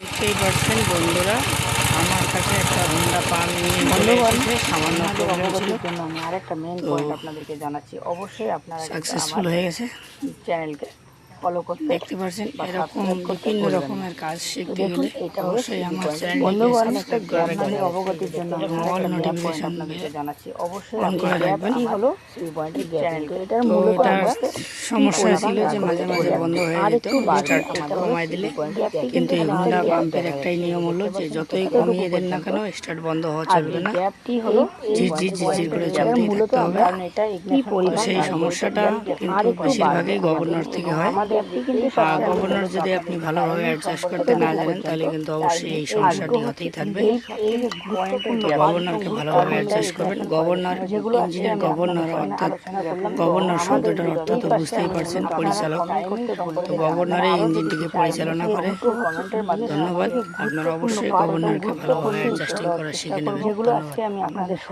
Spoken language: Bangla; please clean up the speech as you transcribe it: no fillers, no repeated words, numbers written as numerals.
দেখতেই পাচ্ছেন বন্ধুরা, আমার কাছে একটা হোন্ডা পাম্প নিয়ে চলে এসেছে। সামান্য প্রবলেম ছিল, জন্য আমি আরেকটা মেইন তো পয়েন্ট আপনাদেরকে জানাচ্ছি। অবশ্যই আপনারা কিন্তু সাকসেসফুল আমার হয়ে গেছে। চ্যানেলকে ফলো করতে দেখতে পাচ্ছেন বা এরকম সাবস্ক্রাইব করতে বিভিন্ন ভুলবেন না। রকমের কাজ শিখতে দেখুন, গেলে এটা হলো অবশ্যই সিভি আমার পয়েন্ট। চ্যানেলটিকে বন্ধুগণ, সাবস্ক্রাইব করে রাখবেন, আপনাদের অবগতির জন্য আমি অল আরেকটা মেইন পয়েন্ট নোটিফিকেশন আপনাদেরকে জানাচ্ছি। অবশ্যই অন আপনি করে রাখবেন। গ্যাপটি হলো সিভি পয়েন্টের গ্যাপ, কিন্তু এটার তো মূলত এটা আমরা সমস্যা ছিল যে মাঝে মাঝে বন্ধ হয়ে আর যেত একটু বাড়বে। স্টার্ট এটা হলো কমায় দিলে। সিভি পয়েন্টের গ্যাপটি, কিন্তু এই এখানে হোন্ডা একটা গ্যাপ পাম্পের দেখা একটাই যাচ্ছে। নিয়ম হলো যে যতই কমিয়ে দেন না কেন স্টার্ট বন্ধ হওয়া চলবে না, গ্যাপটি হলো ঝিরঝির ঝিরঝির করে এটার চলতেই মূলত থাকতে হবে। কারণ এটা তো সেই সমস্যাটা কিন্তু বেশিরভাগই গভর্নর থেকে হয়। আর গভর্নর যদি আপনি ভালোভাবে অ্যাডজাস্ট করতে না জানেন তাহলে কিন্তু অবশ্যই এই সমস্যাটি হতেই থাকবে। তো গভর্নরকে ভালোভাবে অ্যাডজাস্ট করবেন। গভর্নর, ইঞ্জিনের গভর্নর, অর্থাৎ গভর্নর শব্দটার অর্থ তো বুঝতেই পারছেন, পরিচালক। তো গভর্নর এই ইঞ্জিনটিকে পরিচালনা করে। ধন্যবাদ। আপনারা অবশ্যই গভর্নরকে ভালোভাবে অ্যাডজাস্টিং করা শিখে নেবেন। ধন্যবাদ।